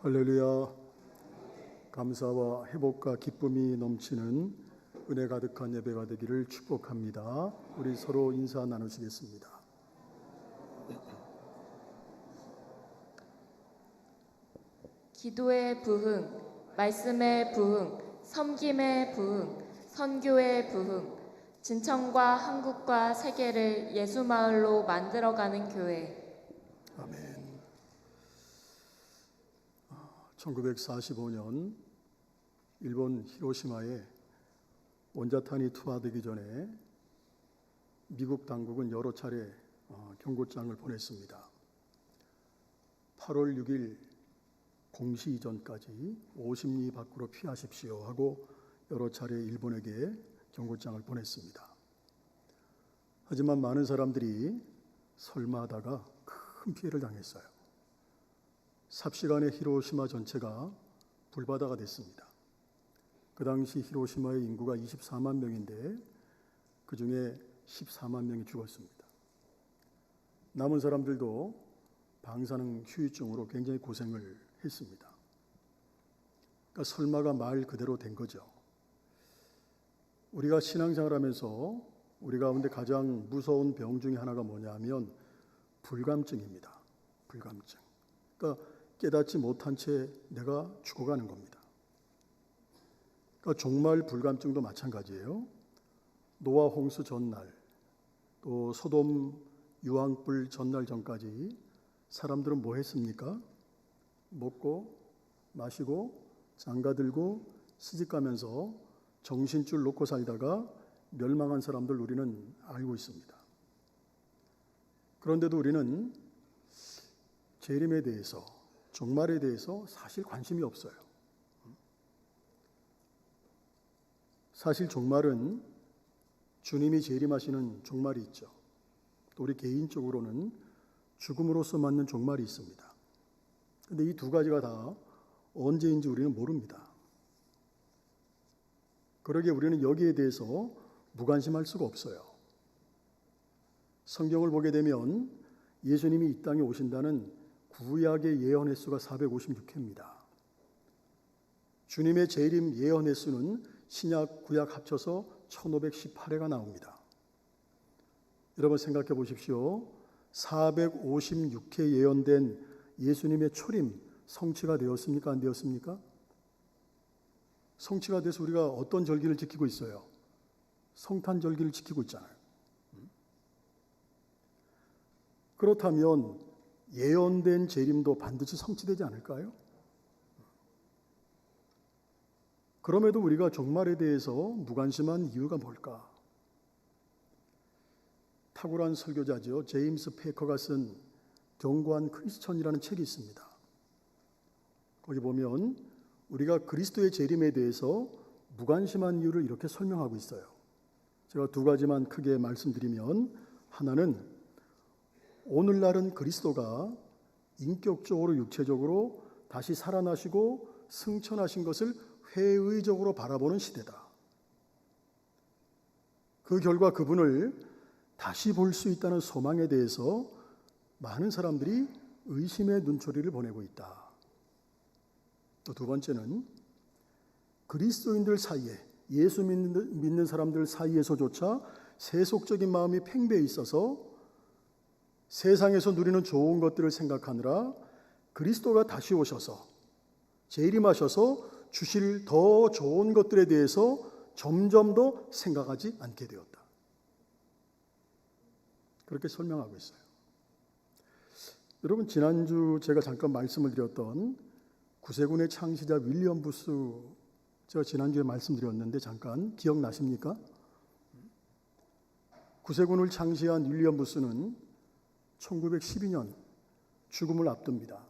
할렐루야. 감사와 회복과 기쁨이 넘치는 은혜 가득한 예배가 되기를 축복합니다. 우리 서로 인사 나누시겠습니다. 기도의 부흥, 말씀의 부흥, 섬김의 부흥, 선교의 부흥, 진천과 한국과 세계를 예수마을로 만들어가는 교회. 아멘. 1945년 일본 히로시마에 원자탄이 투하되기 전에 미국 당국은 여러 차례 경고장을 보냈습니다. 8월 6일 공시 이전까지 50리 밖으로 피하십시오 하고 여러 차례 일본에게 경고장을 보냈습니다. 하지만 많은 사람들이 설마 하다가 큰 피해를 당했어요. 삽시간에 히로시마 전체가 불바다가 됐습니다. 그 당시 히로시마의 인구가 24만 명인데 그 중에 14만 명이 죽었습니다. 남은 사람들도 방사능 후유증으로 굉장히 고생을 했습니다. 그러니까 설마가 말 그대로 된 거죠. 우리가 신앙생활하면서 우리 가운데 가장 무서운 병 중에 하나가 뭐냐면 불감증입니다. 불감증. 그러니까 깨닫지 못한 채 내가 죽어가는 겁니다. 그러니까 종말 불감증도 마찬가지예요. 노아 홍수 전날, 또 소돔 유황불 전날 전까지 사람들은 뭐 했습니까? 먹고 마시고 장가들고 시집가면서 정신줄 놓고 살다가 멸망한 사람들 우리는 알고 있습니다. 그런데도 우리는 재림에 대해서, 종말에 대해서 사실 관심이 없어요. 사실 종말은 주님이 재림하시는 종말이 있죠. 또 우리 개인적으로는 죽음으로써 맞는 종말이 있습니다. 그런데 이 두 가지가 다 언제인지 우리는 모릅니다. 그러기에 우리는 여기에 대해서 무관심할 수가 없어요. 성경을 보게 되면 예수님이 이 땅에 오신다는 구약의 예언 횟수가 456회입니다. 주님의 재림 예언 횟수는 신약, 구약 합쳐서 1518회가 나옵니다. 여러분 생각해 보십시오. 456회 예언된 예수님의 초림 성취가 되었습니까? 안 되었습니까? 성취가 돼서 우리가 어떤 절기를 지키고 있어요? 성탄절기를 지키고 있잖아요. 그렇다면 예언된 재림도 반드시 성취되지 않을까요? 그럼에도 우리가 종말에 대해서 무관심한 이유가 뭘까? 탁월한 설교자죠. 제임스 페이커가 쓴 견고한 크리스천이라는 책이 있습니다. 거기 보면 우리가 그리스도의 재림에 대해서 무관심한 이유를 이렇게 설명하고 있어요. 제가 두 가지만 크게 말씀드리면, 하나는 오늘날은 그리스도가 인격적으로 육체적으로 다시 살아나시고 승천하신 것을 회의적으로 바라보는 시대다. 그 결과 그분을 다시 볼 수 있다는 소망에 대해서 많은 사람들이 의심의 눈초리를 보내고 있다. 또 두 번째는 그리스도인들 사이에, 예수 믿는 사람들 사이에서조차 세속적인 마음이 팽배해 있어서 세상에서 누리는 좋은 것들을 생각하느라 그리스도가 다시 오셔서 재림하셔서 주실 더 좋은 것들에 대해서 점점 더 생각하지 않게 되었다. 그렇게 설명하고 있어요. 여러분, 지난주 제가 잠깐 말씀을 드렸던 구세군의 창시자 윌리엄 부스, 제가 지난주에 말씀드렸는데 잠깐 기억나십니까? 구세군을 창시한 윌리엄 부스는 1912년 죽음을 앞둡니다.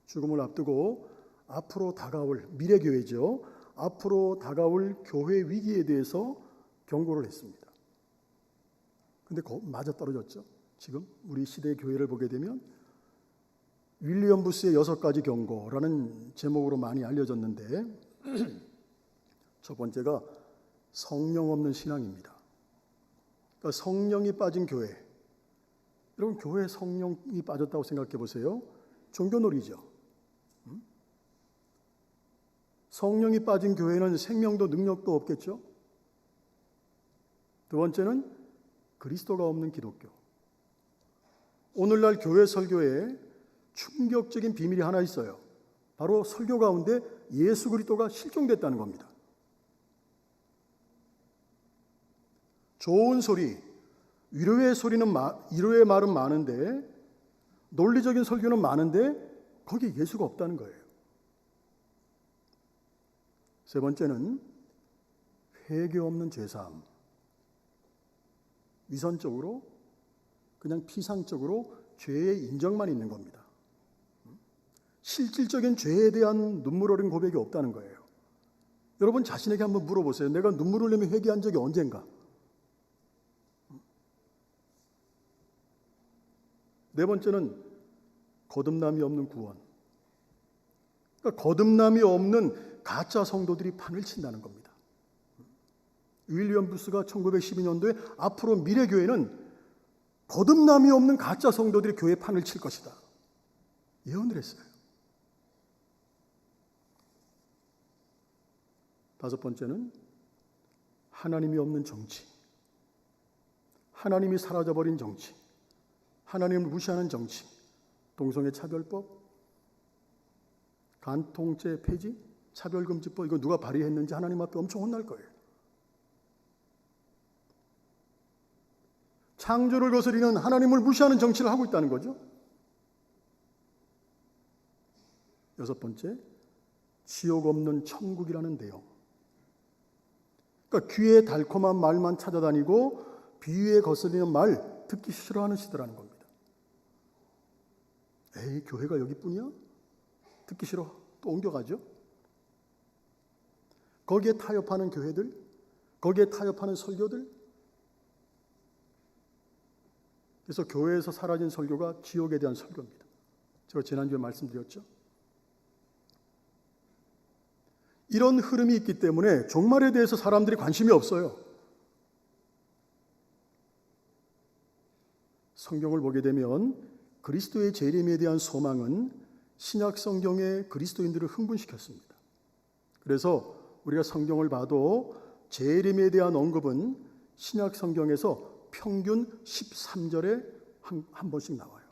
죽음을 앞두고 앞으로 다가올 미래교회죠. 앞으로 다가올 교회 위기에 대해서 경고를 했습니다. 근데 맞아떨어졌죠. 지금 우리 시대의 교회를 보게 되면 윌리엄 부스의 6가지 경고라는 제목으로 많이 알려졌는데 첫 번째가 성령 없는 신앙입니다. 그러니까 성령이 빠진 교회. 여러분, 교회에 성령이 빠졌다고 생각해 보세요. 종교놀이죠. 성령이 빠진 교회는 생명도 능력도 없겠죠. 두 번째는 그리스도가 없는 기독교. 오늘날 교회 설교에 충격적인 비밀이 하나 있어요. 바로 설교 가운데 예수 그리스도가 실종됐다는 겁니다. 좋은 소리, 위로의 말은 많은데, 논리적인 설교는 많은데 거기에 예수가 없다는 거예요. 세 번째는 회개 없는 죄사함. 위선적으로, 그냥 피상적으로 죄의 인정만 있는 겁니다. 실질적인 죄에 대한 눈물 어린 고백이 없다는 거예요. 여러분 자신에게 한번 물어보세요. 내가 눈물 흘리며 회개한 적이 언젠가? 네 번째는 거듭남이 없는 구원. 그러니까 거듭남이 없는 가짜 성도들이 판을 친다는 겁니다. 윌리엄 부스가 1912년도에 앞으로 미래교회는 거듭남이 없는 가짜 성도들이 교회 판을 칠 것이다 예언을 했어요. 다섯 번째는 하나님이 없는 정치. 하나님이 사라져버린 정치. 하나님을 무시하는 정치. 동성애 차별법, 간통죄 폐지, 차별금지법, 이거 누가 발의했는지 하나님 앞에 엄청 혼날 거예요. 창조를 거스리는 하나님을 무시하는 정치를 하고 있다는 거죠. 여섯 번째, 지옥 없는 천국이라는 내용. 그러니까 귀에 달콤한 말만 찾아다니고 비위에 거슬리는 말 듣기 싫어하는 시대라는 겁니다. 에이, 교회가 여기뿐이야? 듣기 싫어. 또 옮겨가죠. 거기에 타협하는 교회들, 거기에 타협하는 설교들. 그래서 교회에서 사라진 설교가 지옥에 대한 설교입니다. 제가 지난주에 말씀드렸죠. 이런 흐름이 있기 때문에 종말에 대해서 사람들이 관심이 없어요. 성경을 보게 되면 그리스도의 재림에 대한 소망은 신약 성경의 그리스도인들을 흥분시켰습니다. 그래서 우리가 성경을 봐도 재림에 대한 언급은 신약 성경에서 평균 13절에 한 번씩 나와요.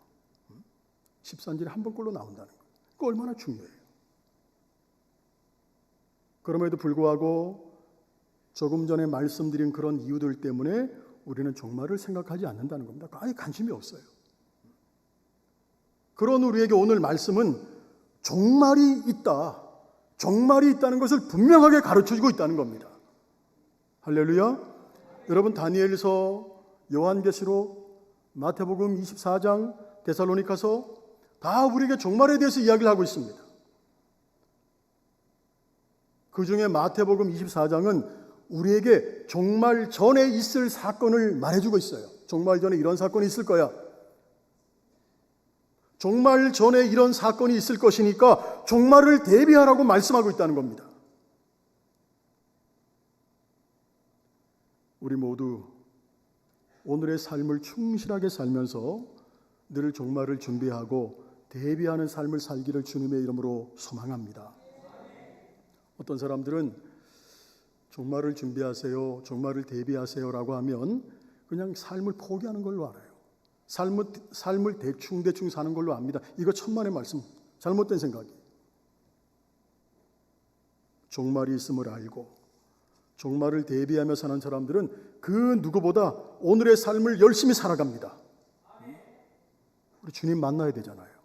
13절에 한 번꼴로 나온다는 거예요. 그거 얼마나 중요해요. 그럼에도 불구하고 조금 전에 말씀드린 그런 이유들 때문에 우리는 종말을 생각하지 않는다는 겁니다. 아예 관심이 없어요. 그런 우리에게 오늘 말씀은 종말이 있다. 종말이 있다는 것을 분명하게 가르쳐주고 있다는 겁니다. 할렐루야. 여러분 다니엘서, 요한계시록, 마태복음 24장, 데살로니가서 다 우리에게 종말에 대해서 이야기를 하고 있습니다. 그 중에 마태복음 24장은 우리에게 종말 전에 있을 사건을 말해주고 있어요. 종말 전에 이런 사건이 있을 거야. 종말 전에 이런 사건이 있을 것이니까 종말을 대비하라고 말씀하고 있다는 겁니다. 우리 모두 오늘의 삶을 충실하게 살면서 늘 종말을 준비하고 대비하는 삶을 살기를 주님의 이름으로 소망합니다. 어떤 사람들은 종말을 준비하세요, 종말을 대비하세요라고 하면 그냥 삶을 포기하는 걸로 알아요. 삶을 대충 사는 걸로 압니다. 이거 천만의 말씀, 잘못된 생각이에요. 종말이 있음을 알고 종말을 대비하며 사는 사람들은 그 누구보다 오늘의 삶을 열심히 살아갑니다. 우리 주님 만나야 되잖아요.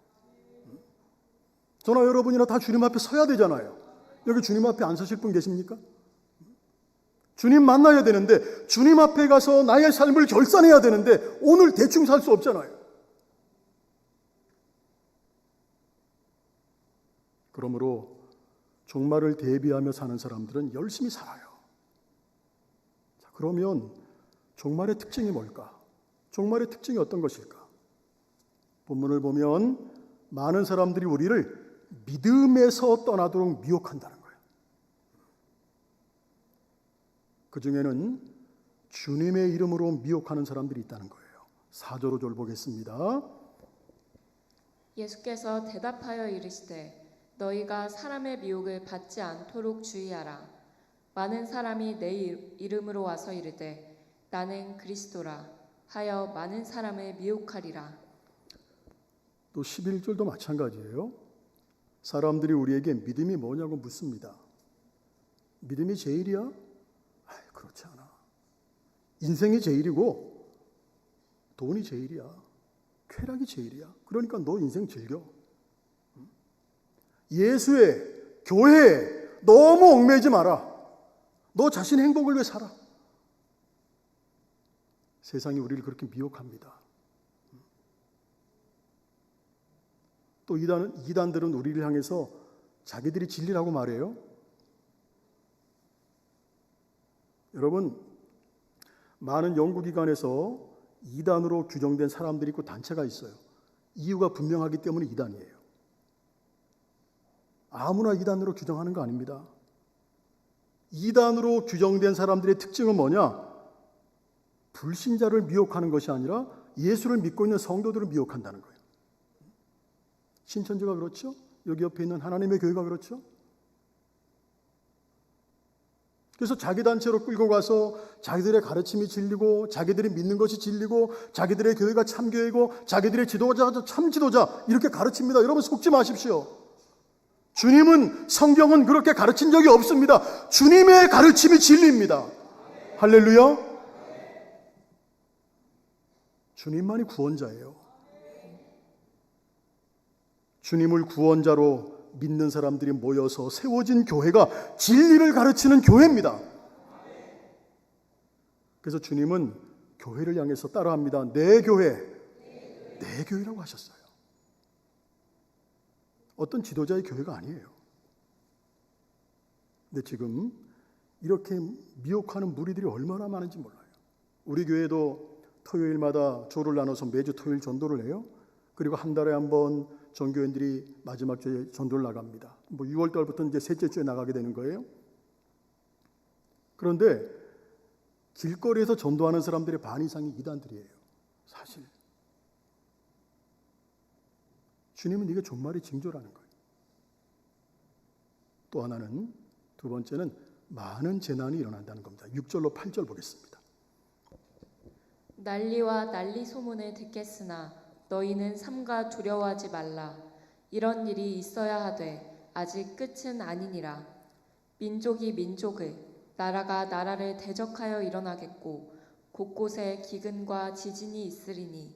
저나 여러분이나 다 주님 앞에 서야 되잖아요. 여기 주님 앞에 안 서실 분 계십니까? 주님 만나야 되는데, 주님 앞에 가서 나의 삶을 결산해야 되는데 오늘 대충 살 수 없잖아요. 그러므로 종말을 대비하며 사는 사람들은 열심히 살아요. 자, 그러면 종말의 특징이 뭘까? 종말의 특징이 어떤 것일까? 본문을 보면 많은 사람들이 우리를 믿음에서 떠나도록 미혹한다는 거예요. 그 중에는 주님의 이름으로 미혹하는 사람들이 있다는 거예요. 4절 5절 보겠습니다. 예수께서 대답하여 이르시되 너희가 사람의 미혹을 받지 않도록 주의하라. 많은 사람이 내 이름으로 와서 이르되 나는 그리스도라 하여 많은 사람을 미혹하리라. 또 11절도 마찬가지예요. 사람들이 우리에게 믿음이 뭐냐고 묻습니다. 믿음이 제일이야? 그렇지 않아. 인생이 제일이고 돈이 제일이야. 쾌락이 제일이야. 그러니까 너 인생 즐겨. 예수의 교회에 너무 얽매이지 마라. 너 자신 행복을 위해 살아. 세상이 우리를 그렇게 미혹합니다. 또 이단들은 우리를 향해서 자기들이 진리라고 말해요. 여러분, 많은 연구기관에서 이단으로 규정된 사람들이 있고 단체가 있어요. 이유가 분명하기 때문에 이단이에요. 아무나 이단으로 규정하는 거 아닙니다. 이단으로 규정된 사람들의 특징은 뭐냐? 불신자를 미혹하는 것이 아니라 예수를 믿고 있는 성도들을 미혹한다는 거예요. 신천지가 그렇죠? 여기 옆에 있는 하나님의 교회가 그렇죠? 그래서 자기 단체로 끌고 가서 자기들의 가르침이 진리고 자기들이 믿는 것이 진리고 자기들의 교회가 참교회고 자기들의 지도자가 참 지도자 이렇게 가르칩니다. 여러분 속지 마십시오. 주님은 성경은 그렇게 가르친 적이 없습니다. 주님의 가르침이 진리입니다. 할렐루야. 주님만이 구원자예요. 주님을 구원자로 믿는 사람들이 모여서 세워진 교회가 진리를 가르치는 교회입니다. 그래서 주님은 교회를 향해서 따라합니다. 내 교회, 내 교회라고 하셨어요. 어떤 지도자의 교회가 아니에요. 근데 지금 이렇게 미혹하는 무리들이 얼마나 많은지 몰라요. 우리 교회도 토요일마다 조를 나눠서 매주 토요일 전도를 해요. 그리고 한 달에 한 번 전교인들이 마지막 주에 전도를 나갑니다. 6월 달부터 이제 셋째 주에 나가게 되는 거예요. 그런데 길거리에서 전도하는 사람들의 반 이상이 이단들이에요. 사실. 주님은 이게 종말의 징조라는 거예요. 또 하나는, 두 번째는 많은 재난이 일어난다는 겁니다. 6절로 8절 보겠습니다. 난리와 난리 소문을 듣겠으나 너희는 삼가 두려워하지 말라. 이런 일이 있어야 하되 아직 끝은 아니니라. 민족이 민족을, 나라가 나라를 대적하여 일어나겠고 곳곳에 기근과 지진이 있으리니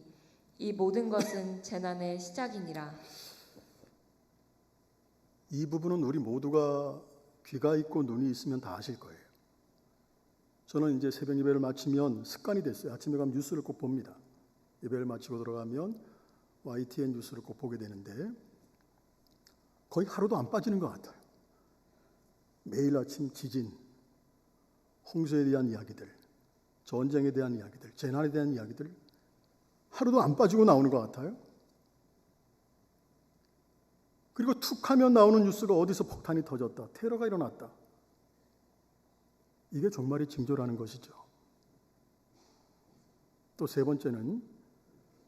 이 모든 것은 재난의 시작이니라. 이 부분은 우리 모두가 귀가 있고 눈이 있으면 다 아실 거예요. 저는 이제 새벽 예배를 마치면 습관이 됐어요. 아침에 가면 뉴스를 꼭 봅니다. 예배를 마치고 들어가면 YTN 뉴스를 꼭 보게 되는데 거의 하루도 안 빠지는 것 같아요. 매일 아침 지진, 홍수에 대한 이야기들, 전쟁에 대한 이야기들, 재난에 대한 이야기들 하루도 안 빠지고 나오는 것 같아요. 그리고 툭 하면 나오는 뉴스가 어디서 폭탄이 터졌다, 테러가 일어났다. 이게 종말의 징조라는 것이죠. 또 세 번째는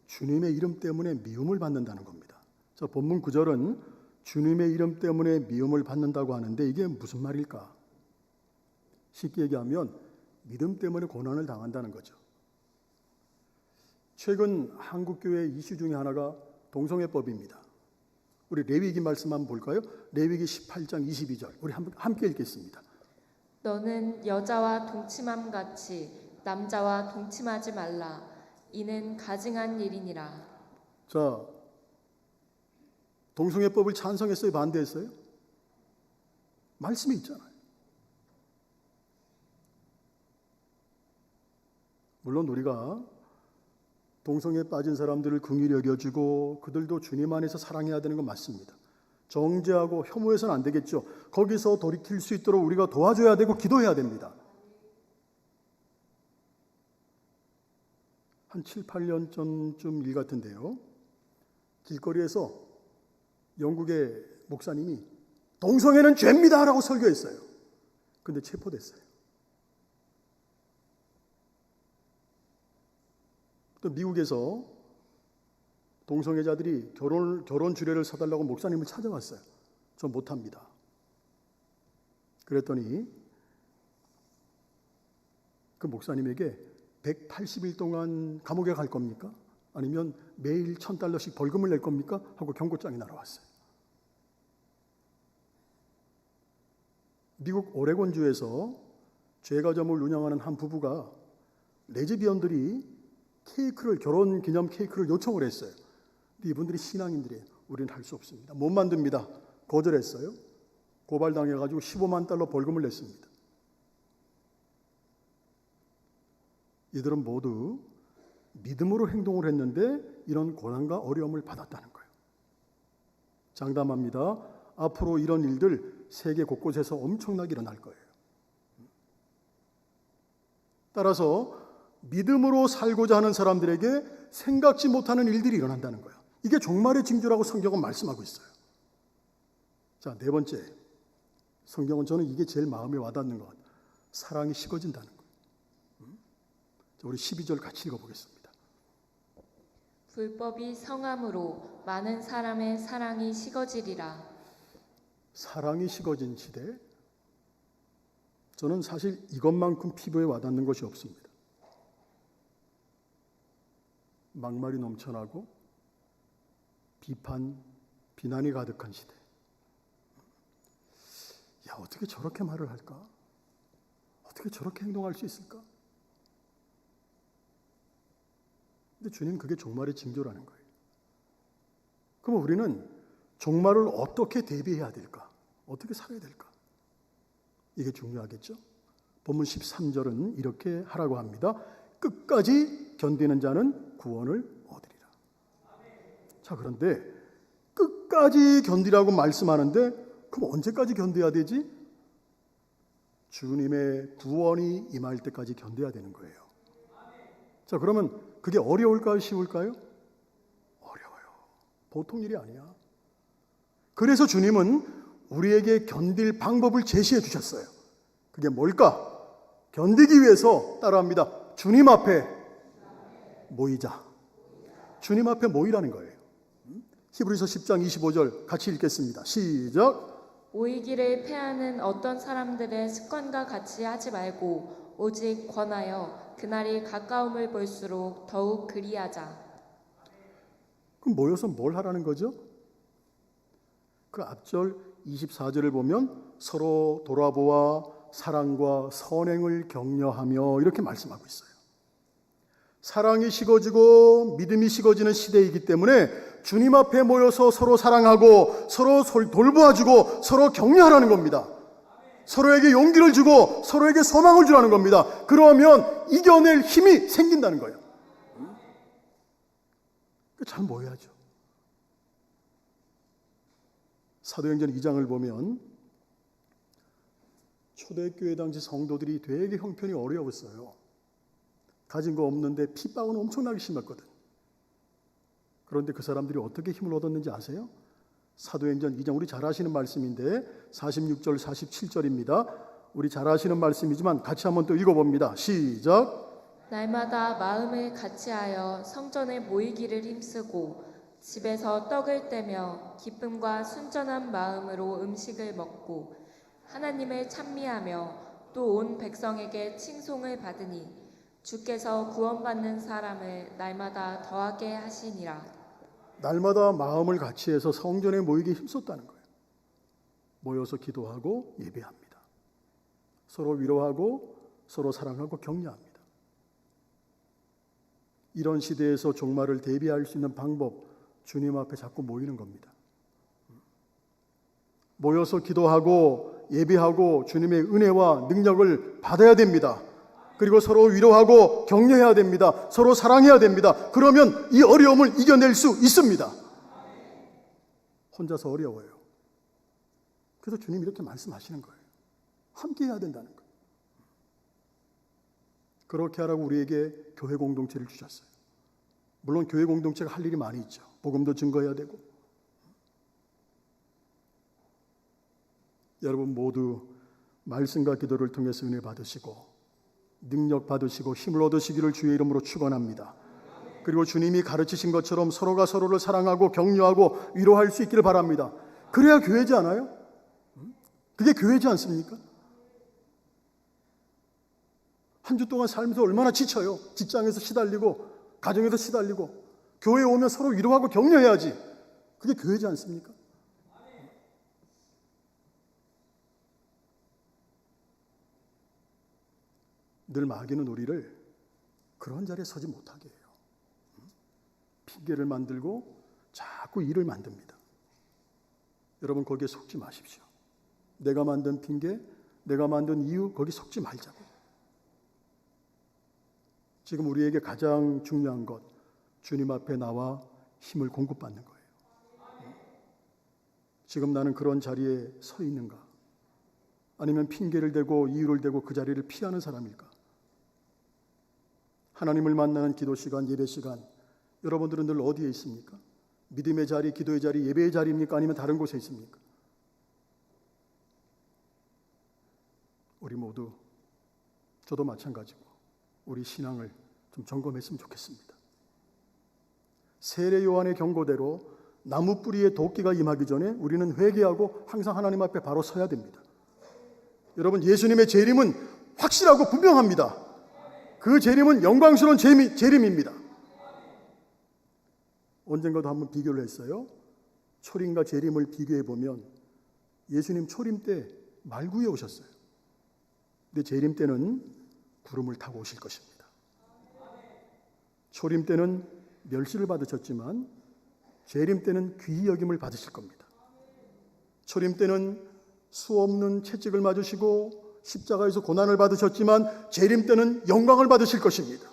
주님의 이름 때문에 미움을 받는다는 겁니다. 자, 본문 9절은 주님의 이름 때문에 미움을 받는다고 하는데 이게 무슨 말일까? 쉽게 얘기하면 믿음 때문에 고난을 당한다는 거죠. 최근 한국교회 이슈 중에 하나가 동성애법입니다. 우리 레위기 말씀 한번 볼까요? 레위기 18장 22절 우리 함께 읽겠습니다. 너는 여자와 동침함 같이 남자와 동침하지 말라. 이는 가증한 일이니라. 자, 동성애법을 찬성했어요? 반대했어요? 말씀이 있잖아요. 물론 우리가 동성애에 빠진 사람들을 긍휼히 여겨주고 그들도 주님 안에서 사랑해야 되는 건 맞습니다. 정죄하고 혐오해서는 안 되겠죠. 거기서 돌이킬 수 있도록 우리가 도와줘야 되고 기도해야 됩니다. 한 7, 8년 전쯤 일 같은데요. 길거리에서 영국의 목사님이 동성애는 죄입니다 라고 설교했어요. 근데 체포됐어요. 또 미국에서 동성애자들이 결혼 주례를 서달라고 목사님을 찾아왔어요. 저 못합니다. 그랬더니 그 목사님에게 180일 동안 감옥에 갈 겁니까? 아니면 매일 $1,000씩 벌금을 낼 겁니까? 하고 경고장이 날아왔어요. 미국 오레곤주에서 제과점을 운영하는 한 부부가 레즈비언들이 결혼 기념 케이크를 요청을 했어요. 근데 이분들이 신앙인들이에요. 우리는 할 수 없습니다. 못 만듭니다. 거절했어요. 고발당해가지고 $15만 벌금을 냈습니다. 이들은 모두 믿음으로 행동을 했는데 이런 고난과 어려움을 받았다는 거예요. 장담합니다. 앞으로 이런 일들 세계 곳곳에서 엄청나게 일어날 거예요. 따라서 믿음으로 살고자 하는 사람들에게 생각지 못하는 일들이 일어난다는 거예요. 이게 종말의 징조라고 성경은 말씀하고 있어요. 자, 네 번째. 성경은 저는 이게 제일 마음에 와닿는 것 같아요. 사랑이 식어진다는 거예요. 자, 우리 12절 같이 읽어보겠습니다. 불법이 성함으로 많은 사람의 사랑이 식어지리라. 사랑이 식어진 시대. 저는 사실 이것만큼 피부에 와닿는 것이 없습니다. 막말이 넘쳐나고 비난이 가득한 시대. 야, 어떻게 저렇게 말을 할까? 어떻게 저렇게 행동할 수 있을까? 근데 주님, 그게 종말의 징조라는 거예요. 그럼 우리는 종말을 어떻게 대비해야 될까? 어떻게 살아야 될까? 이게 중요하겠죠? 본문 13절은 이렇게 하라고 합니다. 끝까지 견디는 자는 구원을 얻으리라. 자, 그런데 끝까지 견디라고 말씀하는데 그럼 언제까지 견뎌야 되지? 주님의 구원이 임할 때까지 견뎌야 되는 거예요. 자, 그러면 그게 어려울까요? 쉬울까요? 어려워요. 보통 일이 아니야. 그래서 주님은 우리에게 견딜 방법을 제시해 주셨어요. 그게 뭘까? 견디기 위해서 따라합니다. 주님 앞에 모이자. 주님 앞에 모이라는 거예요. 히브리서 10장 25절 같이 읽겠습니다. 시작. 모이기를 패하는 어떤 사람들의 습관과 같이 하지 말고 오직 권하여 그날이 가까움을 볼수록 더욱 그리하자. 그럼 모여서 뭘 하라는 거죠? 그 앞절 24절을 보면 서로 돌아보아 사랑과 선행을 격려하며 이렇게 말씀하고 있어요. 사랑이 식어지고 믿음이 식어지는 시대이기 때문에 주님 앞에 모여서 서로 사랑하고 서로 돌보아주고 서로 격려하라는 겁니다. 서로에게 용기를 주고 서로에게 소망을 주라는 겁니다. 그러면 이겨낼 힘이 생긴다는 거예요. 잘 모여야죠. 사도행전 2장을 보면 초대교회 당시 성도들이 되게 형편이 어려웠어요. 가진 거 없는데 핍박은 엄청나게 심했거든. 그런데 그 사람들이 어떻게 힘을 얻었는지 아세요? 사도행전 2장, 우리 잘 아시는 말씀인데 46절 47절입니다. 우리 잘 아시는 말씀이지만 같이 한번 또 읽어봅니다. 시작. 날마다 마음을 같이하여 성전에 모이기를 힘쓰고 집에서 떡을 떼며 기쁨과 순전한 마음으로 음식을 먹고 하나님을 찬미하며 또 온 백성에게 칭송을 받으니 주께서 구원받는 사람을 날마다 더하게 하시니라. 날마다 마음을 같이해서 성전에 모이기 힘썼다는 거예요. 모여서 기도하고 예배합니다. 서로 위로하고 서로 사랑하고 격려합니다. 이런 시대에서 종말을 대비할 수 있는 방법, 주님 앞에 자꾸 모이는 겁니다. 모여서 기도하고 예배하고 주님의 은혜와 능력을 받아야 됩니다. 그리고 서로 위로하고 격려해야 됩니다. 서로 사랑해야 됩니다. 그러면 이 어려움을 이겨낼 수 있습니다. 혼자서 어려워요. 그래서 주님 이렇게 말씀하시는 거예요. 함께 해야 된다는 거예요. 그렇게 하라고 우리에게 교회 공동체를 주셨어요. 물론 교회 공동체가 할 일이 많이 있죠. 복음도 증거해야 되고. 여러분 모두 말씀과 기도를 통해서 은혜 받으시고 능력 받으시고 힘을 얻으시기를 주의 이름으로 축원합니다. 그리고 주님이 가르치신 것처럼 서로가 서로를 사랑하고 격려하고 위로할 수 있기를 바랍니다. 그래야 교회지 않아요? 그게 교회지 않습니까? 한 주 동안 살면서 얼마나 지쳐요. 직장에서 시달리고 가정에서 시달리고 교회에 오면 서로 위로하고 격려해야지. 그게 교회지 않습니까? 늘 마귀는 우리를 그런 자리에 서지 못하게 해요. 핑계를 만들고 자꾸 일을 만듭니다. 여러분 거기에 속지 마십시오. 내가 만든 핑계, 내가 만든 이유 거기 속지 말자고. 지금 우리에게 가장 중요한 것, 주님 앞에 나와 힘을 공급받는 거예요. 지금 나는 그런 자리에 서 있는가? 아니면 핑계를 대고 이유를 대고 그 자리를 피하는 사람일까? 하나님을 만나는 기도 시간, 예배 시간, 여러분들은 늘 어디에 있습니까? 믿음의 자리, 기도의 자리, 예배의 자리입니까? 아니면 다른 곳에 있습니까? 우리 모두, 저도 마찬가지고 우리 신앙을 좀 점검했으면 좋겠습니다. 세례 요한의 경고대로 나무 뿌리에 도끼가 임하기 전에 우리는 회개하고 항상 하나님 앞에 바로 서야 됩니다. 여러분, 예수님의 재림은 확실하고 분명합니다. 그 재림은 영광스러운 재림입니다. 언젠가도 한번 비교를 했어요. 초림과 재림을 비교해 보면 예수님 초림 때 말구에 오셨어요. 근데 재림 때는 구름을 타고 오실 것입니다. 초림 때는 멸시를 받으셨지만 재림 때는 귀히 여김을 받으실 겁니다. 초림 때는 수 없는 채찍을 맞으시고 십자가에서 고난을 받으셨지만 재림 때는 영광을 받으실 것입니다.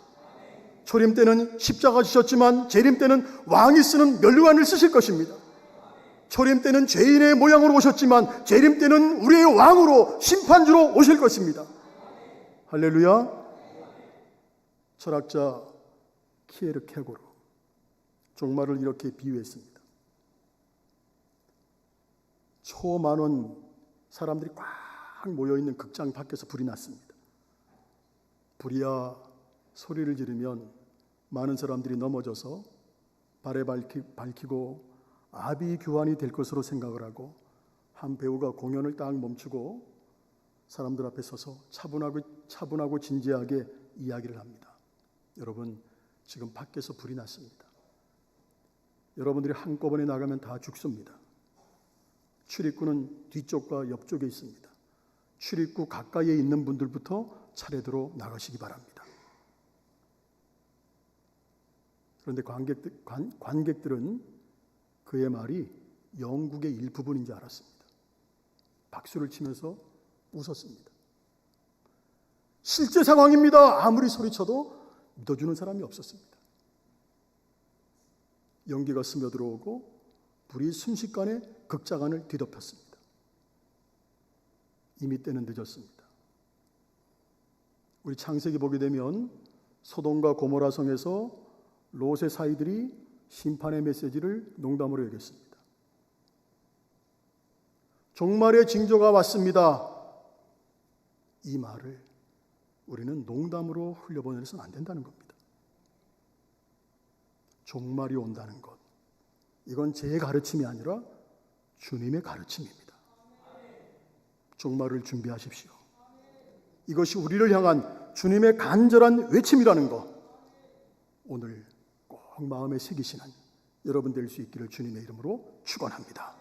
초림 때는 십자가 지셨지만 재림 때는 왕이 쓰는 면류관을 쓰실 것입니다. 초림 때는 죄인의 모양으로 오셨지만 재림 때는 우리의 왕으로 심판주로 오실 것입니다. 할렐루야. 철학자 키에르케고르 종말을 이렇게 비유했습니다. 초만원 사람들이 꽉 모여있는 극장 밖에서 불이 났습니다. 불이야 소리를 지르면 많은 사람들이 넘어져서 발에 밝히고 아비규환이 될 것으로 생각을 하고 한 배우가 공연을 딱 멈추고 사람들 앞에 서서 차분하고 진지하게 이야기를 합니다. 여러분, 지금 밖에서 불이 났습니다. 여러분들이 한꺼번에 나가면 다 죽습니다. 출입구는 뒤쪽과 옆쪽에 있습니다. 출입구 가까이에 있는 분들부터 차례대로 나가시기 바랍니다. 그런데 관객들은 그의 말이 영국의 일부분인 줄 알았습니다. 박수를 치면서 웃었습니다. 실제 상황입니다. 아무리 소리쳐도 믿어주는 사람이 없었습니다. 연기가 스며들어오고 불이 순식간에 극장안을 뒤덮였습니다. 이미 때는 늦었습니다. 우리 창세기 보게 되면 소돔과 고모라 성에서 롯의 사이들이 심판의 메시지를 농담으로 여겼습니다. 종말의 징조가 왔습니다. 이 말을 우리는 농담으로 흘려보내서는 안 된다는 겁니다. 종말이 온다는 것, 이건 제 가르침이 아니라 주님의 가르침입니다. 종말을 준비하십시오. 이것이 우리를 향한 주님의 간절한 외침이라는 것, 오늘 꼭 마음에 새기시는 여러분 될 수 있기를 주님의 이름으로 축원합니다.